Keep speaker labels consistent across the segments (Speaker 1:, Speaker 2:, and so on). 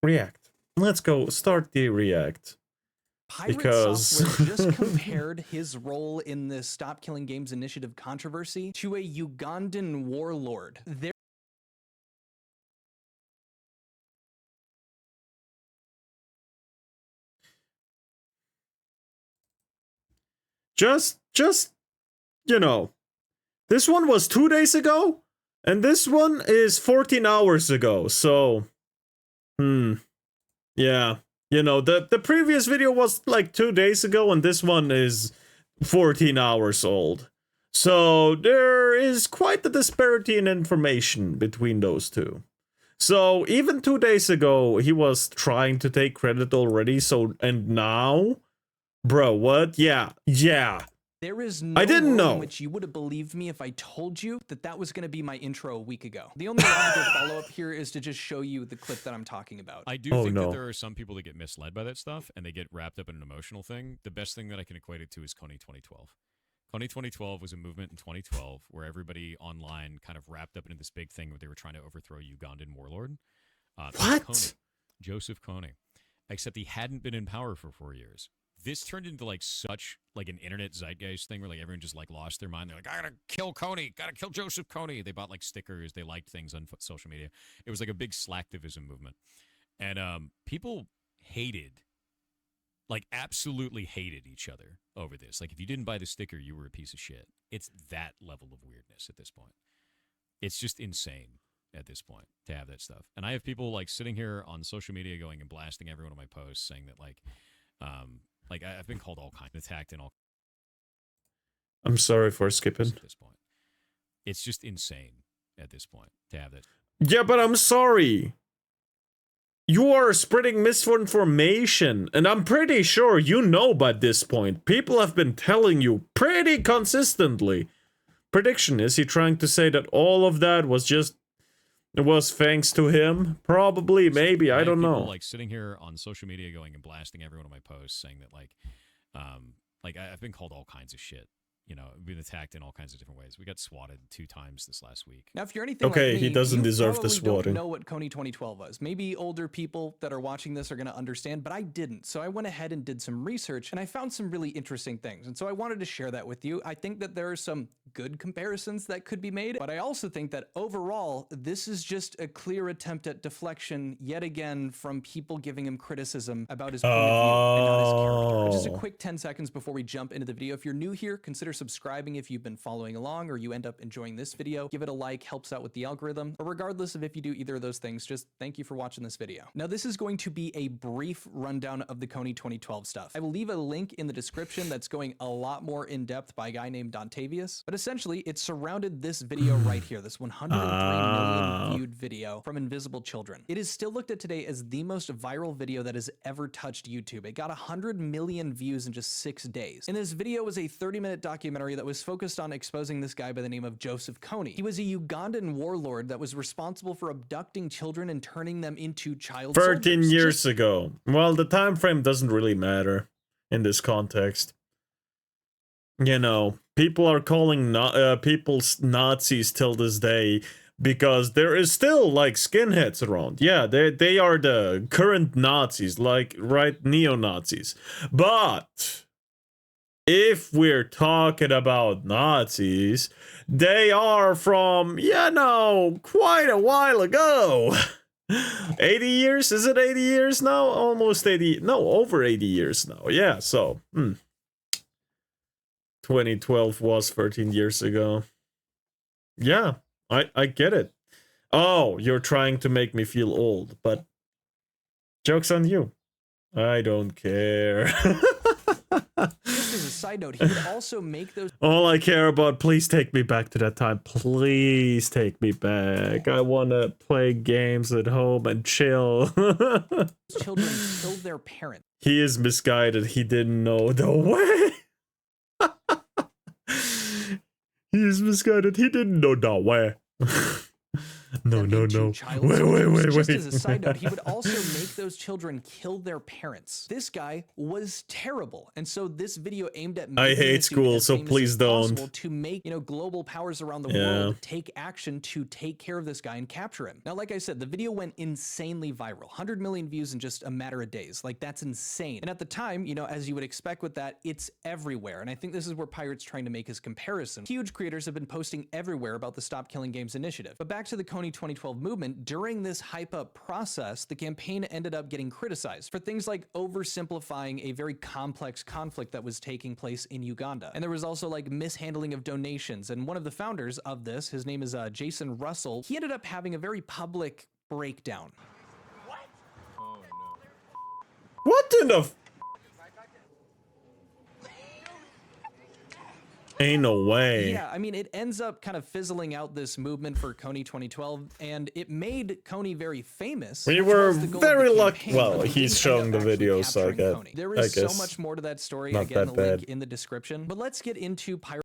Speaker 1: React. Let's go start the React.
Speaker 2: Pirate
Speaker 1: Because-
Speaker 2: Software just compared his role in the Stop Killing Games initiative controversy to a Ugandan warlord.
Speaker 1: Just, you know, this one was 2 days ago, and this one is 14 hours ago, so, yeah. You know, the previous video was like 2 days ago, and this one is 14 hours old. So there is quite a disparity in information between those two. So even 2 days ago, he was trying to take credit already, so, and now? Bro, what? Yeah.
Speaker 2: There is no
Speaker 1: I didn't
Speaker 2: world
Speaker 1: know.
Speaker 2: in which you would have believed me if I told you that that was going to be my intro a week ago. The only logical follow-up here is to just show you the clip that I'm talking about.
Speaker 3: I do
Speaker 1: Oh,
Speaker 3: think
Speaker 1: no.
Speaker 3: that there are some people that get misled by that stuff and they get wrapped up in an emotional thing. The best thing that I can equate it to is Kony 2012. Kony 2012 was a movement in 2012 where everybody online kind of wrapped up into this big thing where they were trying to overthrow a Ugandan warlord.
Speaker 1: What?
Speaker 3: Kony, Joseph Kony. Except he hadn't been in power for 4 years. This turned into like such like an internet zeitgeist thing where like everyone just like lost their mind. They're like, I gotta kill Kony, gotta kill Joseph Kony. They bought like stickers, they liked things on social media. It was like a big slacktivism movement, and people hated, like absolutely hated each other over this. Like if you didn't buy the sticker, you were a piece of shit. It's that level of weirdness at this point. It's just insane at this point to have that stuff. And I have people like sitting here on social media going and blasting every one of my posts saying that like I've been called all kinds of attacked and all.
Speaker 1: I'm sorry for skipping.
Speaker 3: At this point, it's just insane at this point to have that.
Speaker 1: Yeah, but I'm sorry. You are spreading misinformation, and I'm pretty sure you know by this point. People have been telling you pretty consistently. Prediction, is he trying to say that all of that was just, it was thanks to him? Probably, maybe, I don't know.
Speaker 3: Like sitting here on social media going and blasting every one of my posts saying that I've been called all kinds of shit. You know, been attacked in all kinds of different ways. We got swatted 2 times this last week.
Speaker 2: Now, if you're anything
Speaker 1: Okay,
Speaker 2: like me,
Speaker 1: he doesn't
Speaker 2: you
Speaker 1: deserve the
Speaker 2: probably
Speaker 1: swatting.
Speaker 2: don't know what Kony 2012 was. Maybe older people that are watching this are going to understand, but I didn't. So I went ahead and did some research, and I found some really interesting things. And so I wanted to share that with you. I think that there are some good comparisons that could be made, but I also think that overall, this is just a clear attempt at deflection yet again from people giving him criticism about his point of view and not his character. Just a quick 10 seconds before we jump into the video. If you're new here, consider subscribing if you've been following along or you end up enjoying this video. Give it a like, helps out with the algorithm. But regardless of if you do either of those things, just thank you for watching this video. Now, this is going to be a brief rundown of the Kony 2012 stuff. I will leave a link in the description that's going a lot more in depth by a guy named Dontavius. But essentially, it surrounded this video right here, this 103 million viewed video from Invisible Children. It is still looked at today as the most viral video that has ever touched YouTube. It got 100 million views in just 6 days. And this video was a 30-minute documentary that was focused on exposing this guy by the name of Joseph Kony. He was a Ugandan warlord that was responsible for abducting children and turning them into child
Speaker 1: 13
Speaker 2: soldiers.
Speaker 1: years ago. Well, the time frame doesn't really matter in this context. You know, people are calling people Nazis till this day because there is still like skinheads around. Yeah, they are the current Nazis, like right neo-Nazis. But if we're talking about Nazis, they are from, you know, quite a while ago. 80 years? Is it 80 years now? Almost 80. No, over 80 years now. Yeah, so 2012 was 13 years ago. Yeah, I get it. Oh, you're trying to make me feel old, but joke's on you. I don't care.
Speaker 2: Just as a side note, he would also make those
Speaker 1: All I care about, please take me back to that time. Please take me back. I want to play games at home and chill.
Speaker 2: children kill their parents.
Speaker 1: He is misguided. He didn't know the way. He is misguided. He didn't know the way. No,
Speaker 2: them
Speaker 1: no,
Speaker 2: into
Speaker 1: no.
Speaker 2: child
Speaker 1: Wait,
Speaker 2: soldiers.
Speaker 1: wait.
Speaker 2: Just as a side note, he would also make those children kill their parents. This guy was terrible, and so this video aimed at
Speaker 1: I
Speaker 2: making
Speaker 1: hate
Speaker 2: this dude
Speaker 1: school,
Speaker 2: as
Speaker 1: so
Speaker 2: famous
Speaker 1: please
Speaker 2: as possible
Speaker 1: don't.
Speaker 2: to make, you know, global powers around the
Speaker 1: Yeah.
Speaker 2: world take action to take care of this guy and capture him. Now, like I said, the video went insanely viral, 100 million views in just a matter of days. Like, that's insane. And at the time, you know, as you would expect with that, it's everywhere. And I think this is where Pirate's trying to make his comparison. Huge creators have been posting everywhere about the Stop Killing Games initiative. But back to the Kony 2012 movement, during this hype up process, the campaign ended up getting criticized for things like oversimplifying a very complex conflict that was taking place in Uganda. And there was also like mishandling of donations. And one of the founders of this, his name is Jason Russell, he ended up having a very public breakdown.
Speaker 1: What in the Ain't no way.
Speaker 2: Yeah, I mean, it ends up kind of fizzling out this movement for Kony 2012, and it made Kony very famous.
Speaker 1: We
Speaker 2: which
Speaker 1: were
Speaker 2: was the goal of the
Speaker 1: very lucky.
Speaker 2: campaign,
Speaker 1: Well,
Speaker 2: but we
Speaker 1: he's
Speaker 2: didn't
Speaker 1: showing
Speaker 2: end
Speaker 1: the
Speaker 2: up actually
Speaker 1: video, so I
Speaker 2: capturing
Speaker 1: get.
Speaker 2: Kony. There
Speaker 1: I
Speaker 2: is so
Speaker 1: guess
Speaker 2: much more to that story.
Speaker 1: not
Speaker 2: Again,
Speaker 1: that
Speaker 2: the link
Speaker 1: bad.
Speaker 2: in the description. But let's get into Pirate.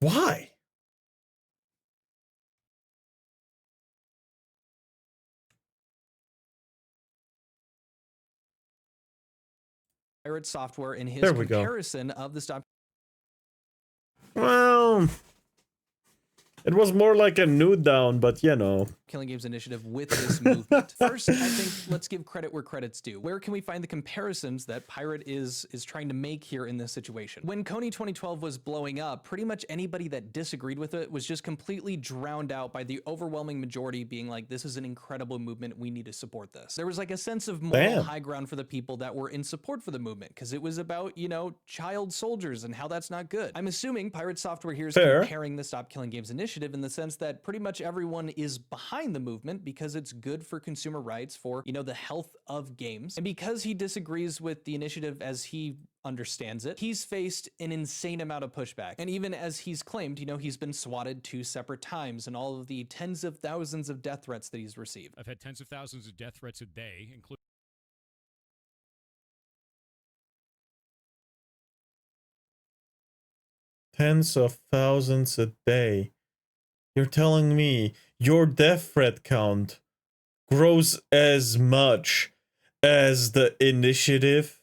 Speaker 1: Why?
Speaker 2: Pirate Software in his
Speaker 1: There we go.
Speaker 2: comparison of the Stop
Speaker 1: Well, it was more like a nude down, but you know.
Speaker 2: Killing Games initiative with this movement. First, I think let's give credit where credit's due. Where can we find the comparisons that Pirate is trying to make here in this situation? When Kony 2012 was blowing up, pretty much anybody that disagreed with it was just completely drowned out by the overwhelming majority being like, this is an incredible movement, we need to support this. There was like a sense of moral
Speaker 1: Damn.
Speaker 2: high ground for the people that were in support for the movement, because it was about, you know, child soldiers and how that's not good. I'm assuming Pirate Software here is
Speaker 1: Fair.
Speaker 2: comparing the Stop Killing Games initiative in the sense that pretty much everyone is behind the movement because it's good for consumer rights, for, you know, the health of games. And because he disagrees with the initiative as he understands it, he's faced an insane amount of pushback. And even as he's claimed, you know, he's been swatted 2 separate times and all of the tens of thousands of death threats that he's received.
Speaker 3: I've had tens of thousands of death threats a day, including
Speaker 1: Tens of thousands a day. You're telling me your death threat count grows as much as the initiative?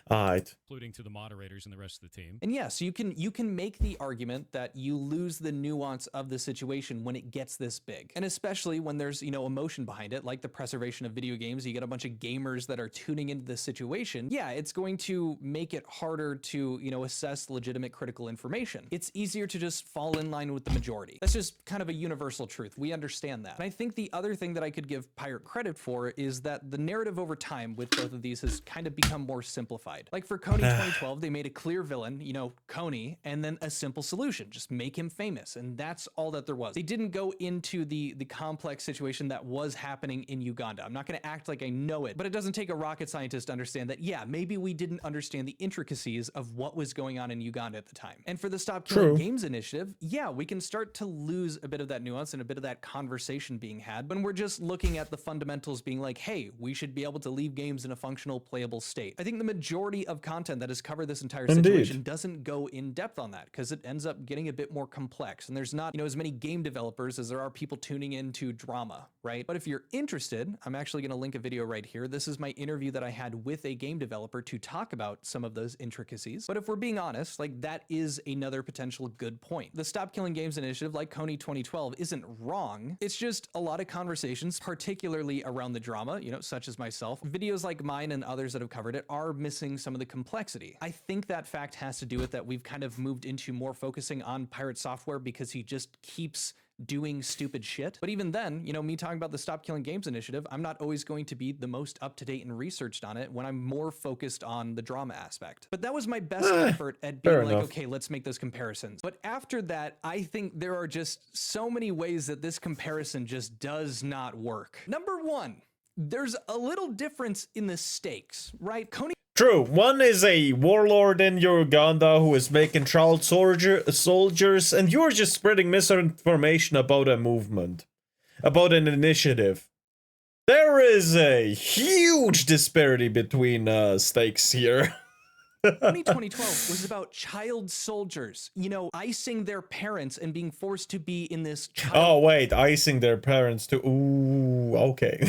Speaker 1: Alright.
Speaker 3: including to the moderators and the rest of the team.
Speaker 2: And yes, you can make the argument that you lose the nuance of the situation when it gets this big. And especially when there's, you know, emotion behind it, like the preservation of video games, you get a bunch of gamers that are tuning into this situation. Yeah, it's going to make it harder to, you know, assess legitimate critical information. It's easier to just fall in line with the majority. That's just kind of a universal truth. We understand that. And I think the other thing that I could give Pirate credit for is that the narrative over time with both of these has kind of become more simplified. Like for Kony 2012, they made a clear villain, you know, Kony, and then a simple solution. Just make him famous. And that's all that there was. They didn't go into the complex situation that was happening in Uganda. I'm not going to act like I know it, but it doesn't take a rocket scientist to understand that, yeah, maybe we didn't understand the intricacies of what was going on in Uganda at the time. And for the Stop Killing
Speaker 1: True.
Speaker 2: Games initiative, yeah, we can start to lose a bit of that nuance and a bit of that conversation being had when we're just looking at the fundamentals being like, hey, we should be able to leave games in a functional, playable state. I think the majority of content that has covered this entire
Speaker 1: Indeed.
Speaker 2: situation doesn't go in depth on that because it ends up getting a bit more complex, and there's not, you know, as many game developers as there are people tuning into drama, right? But if you're interested, I'm actually going to link a video right here. This is my interview that I had with a game developer to talk about some of those intricacies. But if we're being honest, like, that is another potential good point. The Stop Killing Games initiative, like Kony 2012, isn't wrong. It's just a lot of conversations, particularly around the drama, you know, such as myself. Videos like mine and others that have covered it are missing some of the complexity. I think that fact has to do with that we've kind of moved into more focusing on Pirate Software because he just keeps doing stupid shit. But even then, you know, me talking about the Stop Killing Games initiative, I'm not always going to be the most up-to-date and researched on it when I'm more focused on the drama aspect. But that was my best effort at being
Speaker 1: fair
Speaker 2: like,
Speaker 1: enough.
Speaker 2: okay, let's make those comparisons. But after that, I think there are just so many ways that this comparison just does not work. Number one, there's a little difference in the stakes, right? Kony
Speaker 1: True. One is a warlord in Uganda who is making child soldiers, and you're just spreading misinformation about a movement, about an initiative. There is a huge disparity between stakes here.
Speaker 2: Only 2012 was about child soldiers, you know, icing their parents and being forced to be in this child
Speaker 1: Oh wait, icing their parents too. Ooh, okay.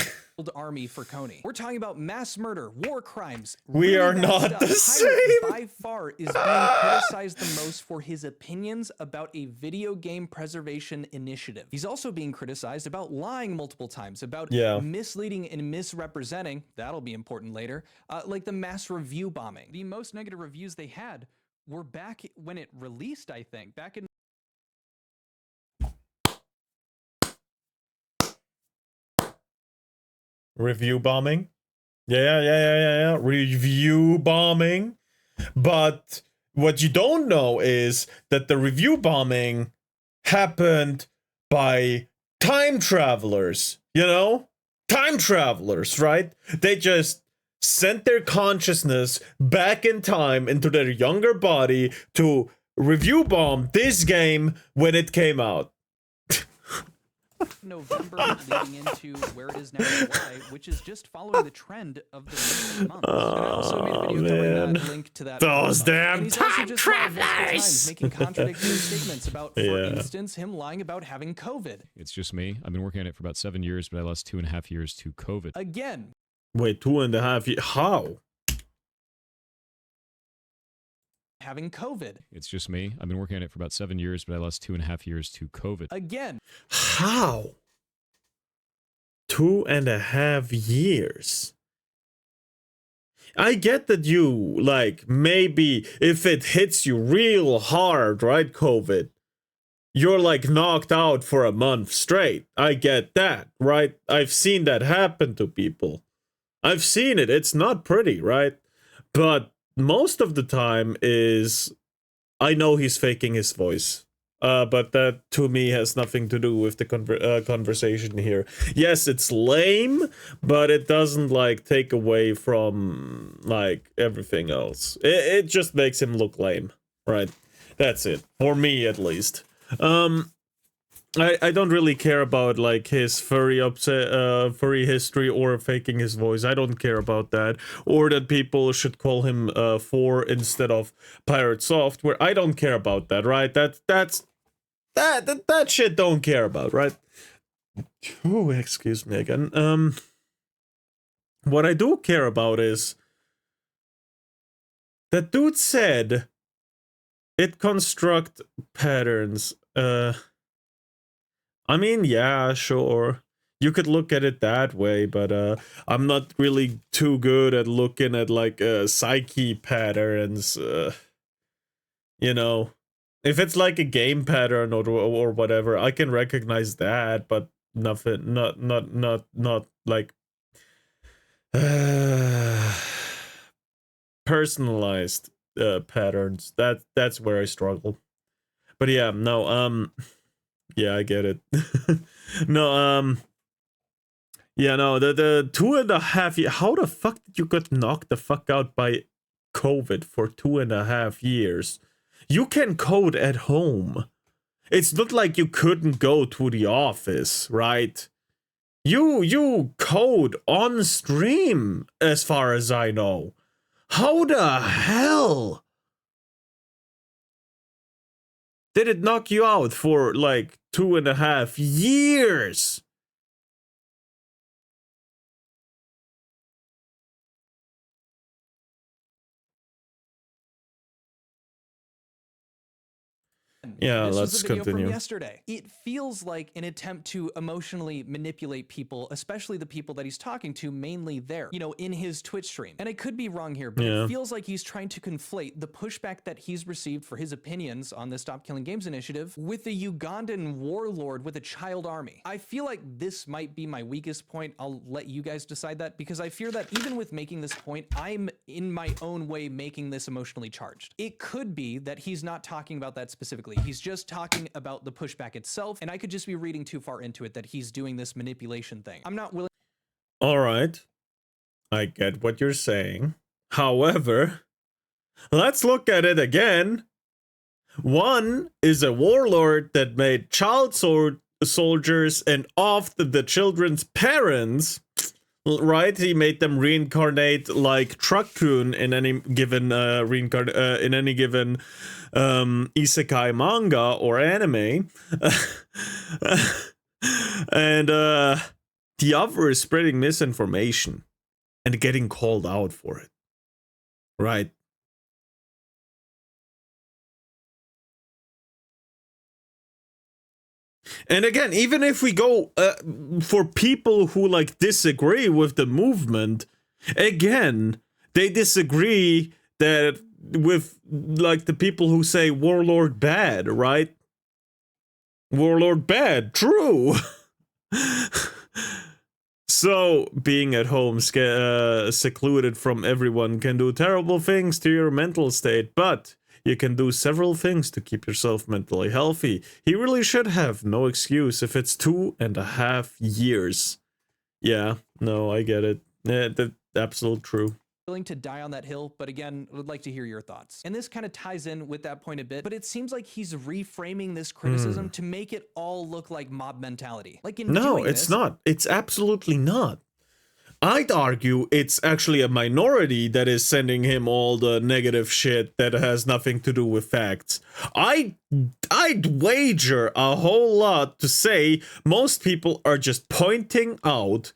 Speaker 2: army for Coney. We're talking about mass murder, war crimes.
Speaker 1: We
Speaker 2: really
Speaker 1: are
Speaker 2: bad
Speaker 1: not
Speaker 2: stuff.
Speaker 1: the
Speaker 2: Pirate
Speaker 1: same.
Speaker 2: by far is being criticized the most for his opinions about a video game preservation initiative. He's also being criticized about lying multiple times, about
Speaker 1: Yeah.
Speaker 2: misleading and misrepresenting, that'll be important later, like the mass review bombing. The most negative reviews they had were back when it released, I think, back in
Speaker 1: Review bombing. Yeah. Review bombing. But what you don't know is that the review bombing happened by time travelers, you know? Time travelers, right? They just sent their consciousness back in time into their younger body to review bomb this game when it came out.
Speaker 2: November leading into where it is now in July, which is just following the trend of the recent months. And I also made a video throwing that link to that.
Speaker 1: Those damn
Speaker 2: and he's also
Speaker 1: time
Speaker 2: just lied multiple times,
Speaker 1: travelers!
Speaker 2: making contradictory statements about, for
Speaker 1: Yeah.
Speaker 2: instance, him lying about having COVID.
Speaker 3: It's just me. I've been working on it for about 7 years, but I lost 2.5 years to COVID.
Speaker 2: Again,
Speaker 1: Wait, 2.5 years? How?
Speaker 2: having COVID.
Speaker 3: It's just me. I've been working on it for about 7 years, but I lost 2.5 years to COVID.
Speaker 2: Again,
Speaker 1: How? 2.5 years. I get that you, like, maybe if it hits you real hard, right, COVID, you're like knocked out for a month straight. I get that, right? I've seen that happen to people. I've seen it. It's not pretty, right? But most of the time is, I know he's faking his voice. But that to me has nothing to do with the conversation here. Yes, it's lame, but it doesn't like take away from like everything else. It just makes him look lame, right? That's it for me at least. I don't really care about like his furry history or faking his voice. I don't care about that, or that people should call him 4 instead of Pirate Software. I don't care about that, right? That shit don't care about, right? Oh, excuse me again. What I do care about is that dude said it construct patterns. I mean, yeah, sure. You could look at it that way, but I'm not really too good at looking at like psyche patterns. You know, if it's like a game pattern or whatever, I can recognize that, but nothing, not like personalized patterns. That's where I struggle. But yeah, no, yeah, I get it. No, yeah, no, the 2.5 years. How the fuck did you get knocked the fuck out by COVID for 2.5 years? You can code at home. It's not like you couldn't go to the office, right? You code on stream, as far as I know. How the hell did it knock you out for like 2.5 years? Yeah,
Speaker 2: this
Speaker 1: let's
Speaker 2: was a video
Speaker 1: continue.
Speaker 2: from yesterday. It feels like an attempt to emotionally manipulate people, especially the people that he's talking to, mainly there, you know, in his Twitch stream. And I could be wrong here, but
Speaker 1: Yeah.
Speaker 2: it feels like he's trying to conflate the pushback that he's received for his opinions on the Stop Killing Games initiative with a Ugandan warlord with a child army. I feel like this might be my weakest point. I'll let you guys decide that, because I fear that even with making this point, I'm in my own way making this emotionally charged. It could be that he's not talking about that specifically. He's just talking about the pushback itself, and I could just be reading too far into it that he's doing this manipulation thing. I'm not willing.
Speaker 1: All right. I get what you're saying. However, let's look at it again. One is a warlord that made child soldiers and off the children's parents. right? He made them reincarnate like Truck-kun in any given in any given isekai manga or anime. And the other is spreading misinformation and getting called out for it. Right. And again, even if we go for people who like disagree with the movement, again, they disagree that with like the people who say Warlord bad, right? Warlord bad, true. So, being at home secluded from everyone can do terrible things to your mental state, but you can do several things to keep yourself mentally healthy. He really should have no excuse if it's 2.5 years. Yeah, no, I get it. Yeah, that's absolute true.
Speaker 2: Willing to die on that hill, but again, would like to hear your thoughts. And this kind of ties in with that point a bit, but it seems like he's reframing this criticism to make it all look like mob mentality. Like in
Speaker 1: No, it's not. It's absolutely not. I'd argue it's actually a minority that is sending him all the negative shit that has nothing to do with facts. I'd wager a whole lot to say most people are just pointing out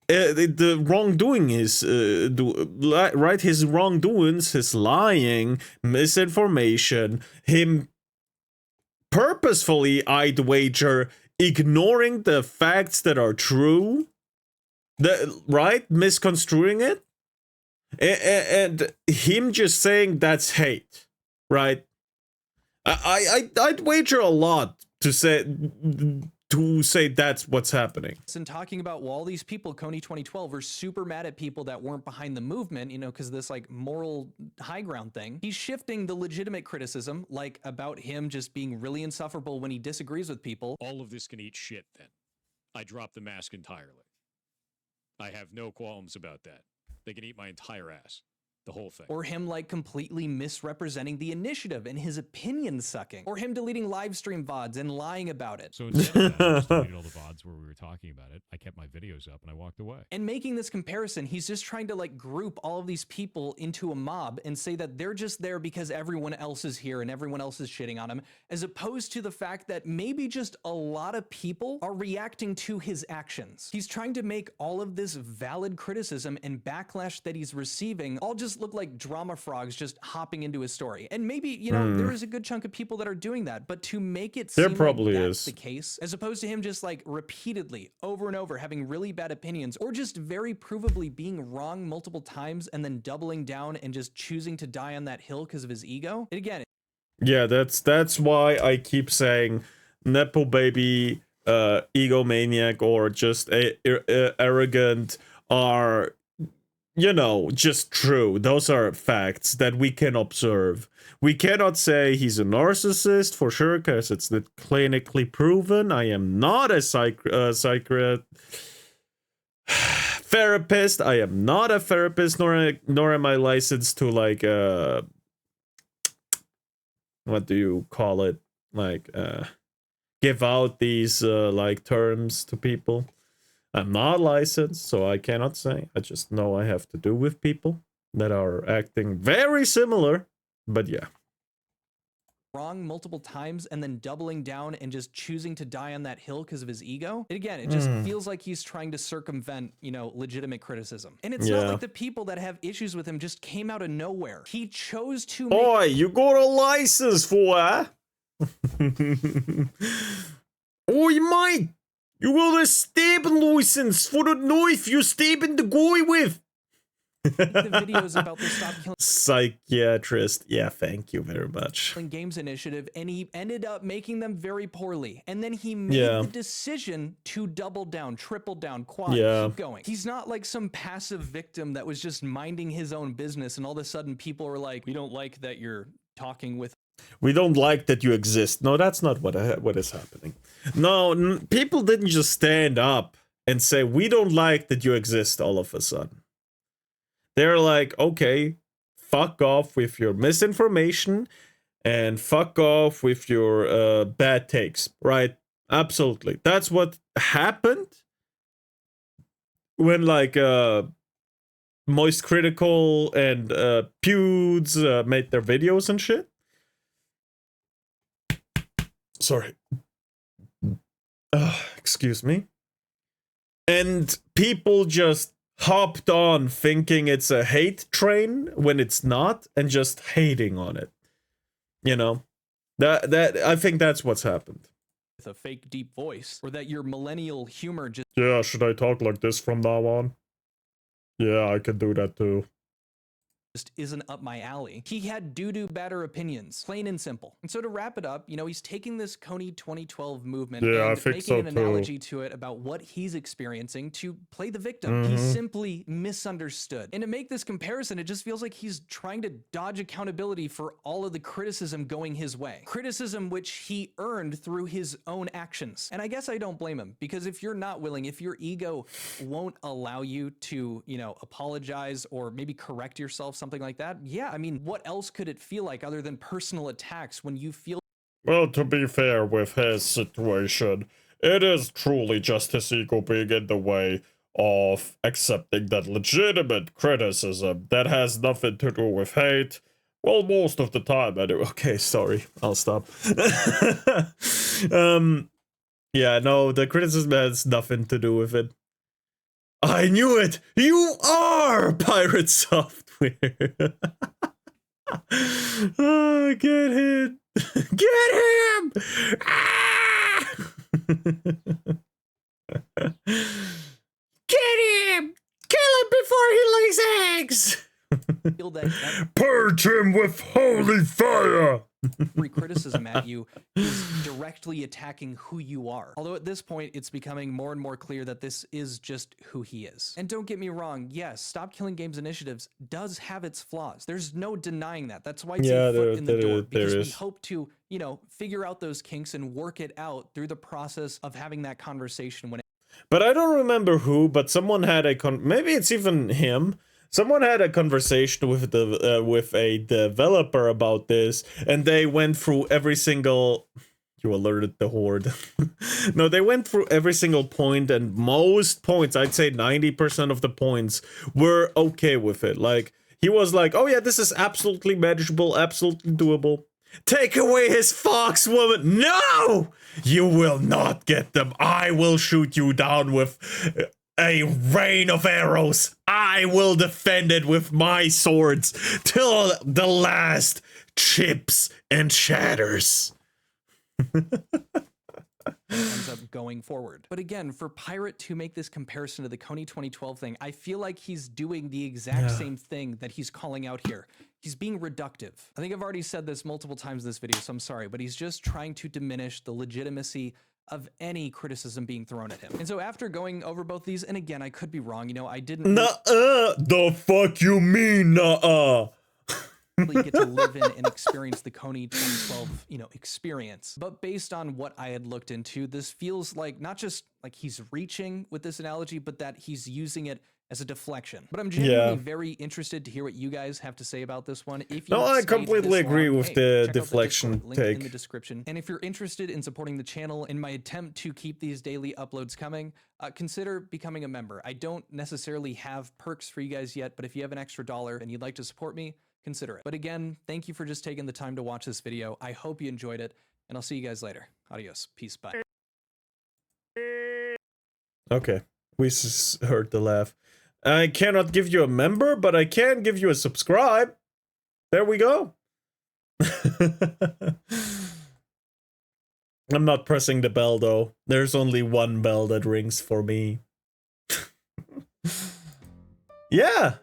Speaker 1: the wrongdoing is right, his wrongdoings, his lying, misinformation, him purposefully, I'd wager, ignoring the facts that are true, right, misconstruing it, and him just saying that's hate, right? I'd wager a lot to say that's what's happening.
Speaker 2: And talking about, well, all these people, Kony 2012, were super mad at people that weren't behind the movement, you know, because this like moral high ground thing. He's shifting the legitimate criticism, like about him just being really insufferable when he disagrees with people.
Speaker 3: All of this can eat shit then. I drop the mask entirely. I have no qualms about that. They can eat my entire ass. The whole thing.
Speaker 2: Or him like completely misrepresenting the initiative and his opinion sucking. Or him deleting live stream VODs and lying about it.
Speaker 3: So instead of that, I just deleted all the VODs where we were talking about it. I kept my videos up and I walked away.
Speaker 2: And making this comparison, he's just trying to like group all of these people into a mob and say that they're just there because everyone else is here and everyone else is shitting on him, as opposed to the fact that maybe just a lot of people are reacting to his actions. He's trying to make all of this valid criticism and backlash that he's receiving all just look like drama frogs just hopping into his story. And maybe, you know, there is a good chunk of people that are doing that, but to make it seem
Speaker 1: probably
Speaker 2: like that's
Speaker 1: is
Speaker 2: the case, as opposed to him just like repeatedly over and over having really bad opinions, or just very provably being wrong multiple times and then doubling down and just choosing to die on that hill because of his ego. And again,
Speaker 1: yeah, that's why I keep saying Nepo baby, egomaniac, or just arrogant are, you know, just true. Those are facts that we can observe. We cannot say he's a narcissist for sure, because it's not clinically proven. I am not a therapist. I am not a therapist, nor am I licensed to like what do you call it? Like give out these like terms to people. I'm not licensed, so I cannot say. I just know I have to do with people that are acting very similar, but yeah.
Speaker 2: wrong multiple times and then doubling down and just choosing to die on that hill because of his ego. And again, it just feels like he's trying to circumvent, you know, legitimate criticism. And it's not like the people that have issues with him just came out of nowhere. He chose to make—
Speaker 1: Oi, you got a license for that? Oi, mate! You got a stabbing license for the knife you're stabbing the guy with!
Speaker 2: the videos about the Stop Killing
Speaker 1: Psychiatrist. Yeah, thank you very much.
Speaker 2: Games initiative, and he ended up making them very poorly. And then he made the decision to double down, triple down, quad, keep going. He's not like some passive victim that was just minding his own business, and all of a sudden people are like, we don't like that you're talking with—
Speaker 1: we don't like that you exist. No, that's not what is happening. No, people didn't just stand up and say, we don't like that you exist all of a sudden. They're like, okay, fuck off with your misinformation and fuck off with your bad takes, right? Absolutely. That's what happened. when like Moist Critical and Pewds made their videos and shit. Sorry. Excuse me. And people just hopped on thinking it's a hate train when it's not, and just hating on it. You know? That I think that's what's happened.
Speaker 2: With a fake deep voice, or that your millennial humor just
Speaker 1: Yeah, should I talk like this from now on? Yeah, I can do that too.
Speaker 2: isn't up my alley. He had doo-doo better opinions, plain and simple. And so to wrap it up, you know, he's taking this Kony 2012 movement
Speaker 1: Yeah, I
Speaker 2: and
Speaker 1: think
Speaker 2: making
Speaker 1: so
Speaker 2: an
Speaker 1: too.
Speaker 2: analogy to it about what he's experiencing to play the victim. He's simply misunderstood. And to make this comparison, it just feels like he's trying to dodge accountability for all of the criticism going his way. Criticism which he earned through his own actions. And I guess I don't blame him, because if you're not willing, if your ego won't allow you to, you know, apologize or maybe correct yourself, something like that, yeah, I mean, what else could it feel like other than personal attacks when you feel
Speaker 1: Well, to be fair with his situation, it is truly just his ego being in the way of accepting that legitimate criticism that has nothing to do with hate. Well, most of the time, anyway. Okay, sorry, I'll stop. Yeah, no, the criticism has nothing to do with it. I knew it! You are Pirate Software! Oh, get him! Get him! Ah! Get him! Kill him before he lays eggs!
Speaker 2: that
Speaker 1: Purge him with holy fire!
Speaker 2: every criticism at you is directly attacking who you are. Although at this point, it's becoming more and more clear that this is just who he is. And don't get me wrong, yes, Stop Killing Games initiatives does have its flaws. There's no denying that. That's why it's a foot in the door, because we hope to, you know, figure out those kinks and work it out through the process of having that conversation when
Speaker 1: But I don't remember who, but someone had maybe it's even him. Someone had a conversation with the with a developer about this, and they went through every single. You alerted the horde. No, they went through every single point, and most points, I'd say 90% of the points, were okay with it. Like, he was like, "Oh yeah, this is absolutely manageable, absolutely doable. Take away his fox woman. No, you will not get them. I will shoot you down with a rain of arrows. I will defend it with my swords till the last chips and shatters."
Speaker 2: ends up going forward. But again, for Pirate to make this comparison to the Kony 2012 thing, I feel like he's doing the exact same thing that he's calling out here. He's being reductive. I think I've already said this multiple times in this video, so I'm sorry, but he's just trying to diminish the legitimacy of any criticism being thrown at him. And so after going over both these, and again, I could be wrong, you know, I didn't
Speaker 1: The fuck you mean, nuh-uh?
Speaker 2: really get to live in and experience the Kony 2012, you know, experience. But based on what I had looked into, this feels like not just like he's reaching with this analogy, but that he's using it as a deflection. But I'm genuinely very interested to hear what you guys have to say about this one. If you
Speaker 1: I
Speaker 2: stayed
Speaker 1: completely
Speaker 2: this
Speaker 1: agree
Speaker 2: long,
Speaker 1: with
Speaker 2: hey,
Speaker 1: the
Speaker 2: check out
Speaker 1: deflection
Speaker 2: Discord link
Speaker 1: take.
Speaker 2: in the description. And if you're interested in supporting the channel in my attempt to keep these daily uploads coming, consider becoming a member. I don't necessarily have perks for you guys yet, but if you have an extra $1 and you'd like to support me, consider it. But again, thank you for just taking the time to watch this video. I hope you enjoyed it, and I'll see you guys later. Adios. Peace. Bye.
Speaker 1: Okay, we heard the laugh. I cannot give you a member, but I can give you a subscribe. There we go. I'm not pressing the bell though. There's only one bell that rings for me. Yeah.